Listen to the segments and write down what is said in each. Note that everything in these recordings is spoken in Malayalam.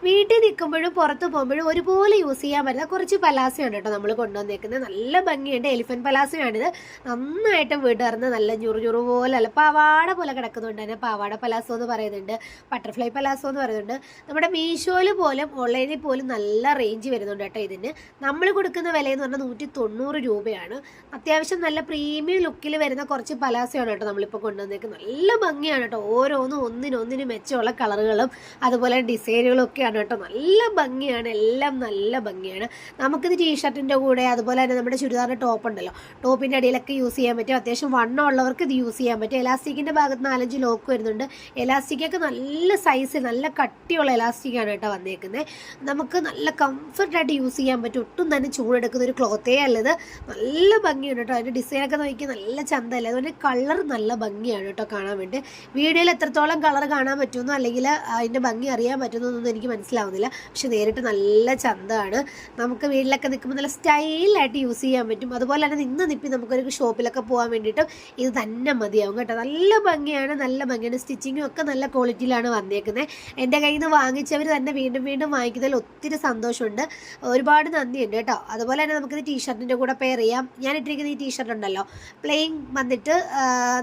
വീട്ടിൽ നിൽക്കുമ്പോഴും പുറത്ത് പോകുമ്പോഴും ഒരുപോലെ യൂസ് ചെയ്യാൻ പറ്റുന്ന കുറച്ച് പലാസയാണ് കേട്ടോ നമ്മൾ കൊണ്ടുവന്നേക്കുന്നത്. നല്ല ഭംഗിയുണ്ട്. എലിഫന്റ് പലാസയാണിത്. നന്നായിട്ട് വിടർന്ന് നല്ല ഞുറു പോലെ അല്ല പാവാട പോലെ കിടക്കുന്നുണ്ട്. തന്നെ പാവാട പലാസോ എന്ന് പറയുന്നുണ്ട്, ബട്ടർഫ്ലൈ പലാസോ എന്ന് പറയുന്നുണ്ട്. നമ്മുടെ മീഷോയിൽ പോലും ഓൺലൈനിൽ പോലും നല്ല റേഞ്ച് വരുന്നുണ്ട് കേട്ടോ. ഇതിന് നമ്മൾ കൊടുക്കുന്ന വിലയെന്ന് പറഞ്ഞാൽ 190 രൂപയാണ്. അത്യാവശ്യം നല്ല പ്രീമിയം ലുക്കിൽ വരുന്ന കുറച്ച് പലാസയാണ് കേട്ടോ നമ്മളിപ്പോൾ കൊണ്ടുവന്നേക്കുന്നത്. നല്ല ഭംഗിയാണ് കേട്ടോ. ഓരോന്നും ഒന്നിനൊന്നിന് മെച്ചമുള്ള കളറുകളും അതുപോലെ ഡിസൈനുകളും ഒക്കെയാണ് കേട്ടോ. നല്ല ഭംഗിയാണ്, എല്ലാം നല്ല ഭംഗിയാണ്. നമുക്കിത് ടീഷർട്ടിൻ്റെ കൂടെ അതുപോലെ തന്നെ നമ്മുടെ ചുരിദാറിൻ്റെ ടോപ്പ് ഉണ്ടല്ലോ, ടോപ്പിൻ്റെ അടിയിലൊക്കെ യൂസ് ചെയ്യാൻ പറ്റും. അത്യാവശ്യം വണ്ണം ഉള്ളവർക്ക് ഇത് യൂസ് ചെയ്യാൻ പറ്റും. എലാസ്റ്റിക്കിൻ്റെ ഭാഗത്ത് 4-5 ലോക്ക് വരുന്നുണ്ട്. എലാസ്റ്റിക്കൊക്കെ നല്ല സൈസ് നല്ല കട്ടിയുള്ള എലാസ്റ്റിക്കാണ് കേട്ടോ വന്നേക്കുന്നത്. നമുക്ക് നല്ല കംഫർട്ടായിട്ട് യൂസ് ചെയ്യാൻ പറ്റും. ഒട്ടും തന്നെ ചൂടെടുക്കുന്ന ഒരു ക്ലോത്തേ അല്ലത്. നല്ല ഭംഗിയാണ് കേട്ടോ. അതിൻ്റെ ഡിസൈനൊക്കെ നോക്കി നല്ല ചന്തമല്ലേ. അതുപോലെ കളർ നല്ല ഭംഗിയാണ് കേട്ടോ കാണാൻ വേണ്ടി. വീഡിയോയിൽ എത്രത്തോളം കളർ കാണാൻ പറ്റുമെന്നോ അല്ലെങ്കിൽ അതിൻ്റെ ഭംഗി അറിയാൻ പറ്റുന്നോ എന്നൊന്നും എനിക്ക് മനസ്സിലാവുന്നില്ല. പക്ഷെ നേരിട്ട് നല്ല ചന്തമാണ്. നമുക്ക് വീട്ടിലൊക്കെ നിൽക്കുമ്പോൾ നല്ല സ്റ്റൈലായിട്ട് യൂസ് ചെയ്യാൻ പറ്റും. അതുപോലെ തന്നെ നിപ്പി നമുക്കൊരു ഷോപ്പിലൊക്കെ പോകാൻ വേണ്ടിയിട്ടും ഇത് തന്നെ മതിയാവും കേട്ടോ. നല്ല ഭംഗിയാണ്, നല്ല ഭംഗിയാണ്. സ്റ്റിച്ചിങ്ങും ഒക്കെ നല്ല ക്വാളിറ്റിയിലാണ് വന്നേക്കുന്നത്. എൻ്റെ കയ്യിൽ നിന്ന് വാങ്ങിച്ചവർ തന്നെ വീണ്ടും വാങ്ങിക്കുന്നതിൽ ഒത്തിരി സന്തോഷമുണ്ട്. ഒരുപാട് നന്ദിയുണ്ട് കേട്ടോ. അതുപോലെ തന്നെ നമുക്കിത് ടീഷർട്ടിൻ്റെ കൂടെ പെയർ ചെയ്യാം. ഞാൻ ഇട്ടിരിക്കുന്ന ഈ ടീഷർട്ട് ഉണ്ടല്ലോ, പ്ലെയിൻ വന്നിട്ട്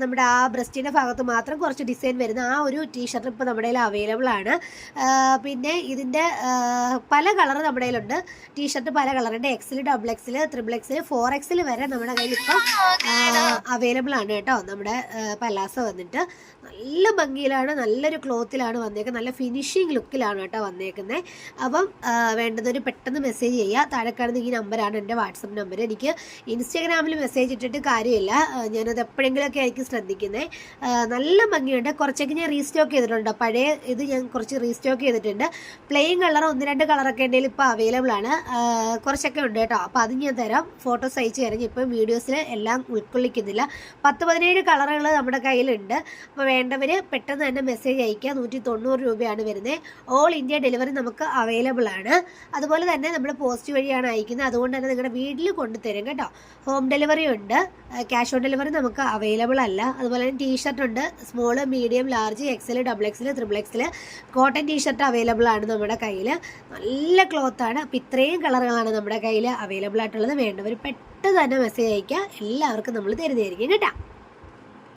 നമ്മുടെ ആ ബ്രസ്റ്റിൻ്റെ ഭാഗത്ത് മാത്രം കുറച്ച് ഡിസൈൻ വരുന്ന ആ ഒരു ടീഷർട്ട് ഇപ്പോൾ നമ്മുടെ കയ്യിൽ അവൈലബിൾ ആണ്. പിന്നെ ഇതിൻ്റെ പല കളർ നമ്മുടെ കയ്യിലുണ്ട്. ടീഷർട്ട് പല കളറുണ്ട്. XL, XXL, XXL, 4XL വരെ നമ്മുടെ കയ്യിൽ ഇപ്പം അവൈലബിൾ ആണ് കേട്ടോ. നമ്മുടെ പലാസ വന്നിട്ട് നല്ല ഭംഗിയിലാണ്, നല്ലൊരു ക്ലോത്തിലാണ് വന്നേക്കുന്നത്. നല്ല ഫിനിഷിങ് ലുക്കിലാണ് കേട്ടോ വന്നേക്കുന്നത്. അപ്പം വേണ്ടതൊരു പെട്ടെന്ന് മെസ്സേജ് ചെയ്യുക. താഴെ കാണുന്ന ഈ നമ്പറാണ് എൻ്റെ വാട്സപ്പ് നമ്പർ. എനിക്ക് ഇൻസ്റ്റാഗ്രാമിൽ മെസ്സേജ് ഇട്ടിട്ട് കാര്യമില്ല, ഞാനത് എപ്പോഴെങ്കിലുമൊക്കെ ആയിരിക്കും ശ്രദ്ധിക്കുന്നത്. നല്ല ഭംഗിയുണ്ട്. കുറച്ചൊക്കെ ഞാൻ റീസ്റ്റോക്ക് ചെയ്തിട്ടുണ്ട്. പഴയ ഇത് ഞാൻ കുറച്ച് റീസ്റ്റോക്ക് ചെയ്തിട്ടുണ്ട്. പ്ലെയിൻ കളർ 1-2 കളറൊക്കെ എൻ്റെ ഇപ്പോൾ അവൈലബിൾ ആണ്. കുറച്ചൊക്കെ ഉണ്ട് കേട്ടോ. അപ്പോൾ അത് ഞാൻ തരാം, ഫോട്ടോസ് അയച്ച് തരാം. ഇപ്പോൾ വീഡിയോസിൽ എല്ലാം ഉൾക്കൊള്ളിക്കുന്നില്ല. 10-17 കളറുകൾ നമ്മുടെ കയ്യിലുണ്ട്. അപ്പോൾ വേണ്ടവർ പെട്ടെന്ന് തന്നെ മെസ്സേജ് അയക്കുക. 190 രൂപയാണ് വരുന്നത്. ഓൾ ഇന്ത്യ ഡെലിവറി നമുക്ക് അവൈലബിൾ ആണ്. അതുപോലെ തന്നെ നമ്മൾ പോസ്റ്റ് വഴിയാണ് അയക്കുന്നത്. അതുകൊണ്ട് തന്നെ നിങ്ങളുടെ വീട്ടിൽ കൊണ്ടുതരും കേട്ടോ. ഹോം ഡെലിവറി ഉണ്ട്. ക്യാഷ് ഓൺ ഡെലിവറി നമുക്ക് അവൈലബിൾ അല്ല. അതുപോലെ തന്നെ ടീഷർട്ട് ഉണ്ട്. Small, medium, large, XL, XXL, XXL cotton t shirt available ആണ് നമ്മുടെ കയ്യിൽ. നല്ല ക്ലോത്താണ്. അപ്പോൾ ഇത്രയും കളറുകളാണ് നമ്മുടെ കയ്യിൽ അവൈലബിൾ ആയിട്ടുള്ളത്. വേണ്ടവർ പെട്ടെന്ന് തന്നെ മെസ്സേജ് അയക്കുക. എല്ലാവർക്കും നമ്മൾ തരുന്നതായിരിക്കും കേട്ടോ.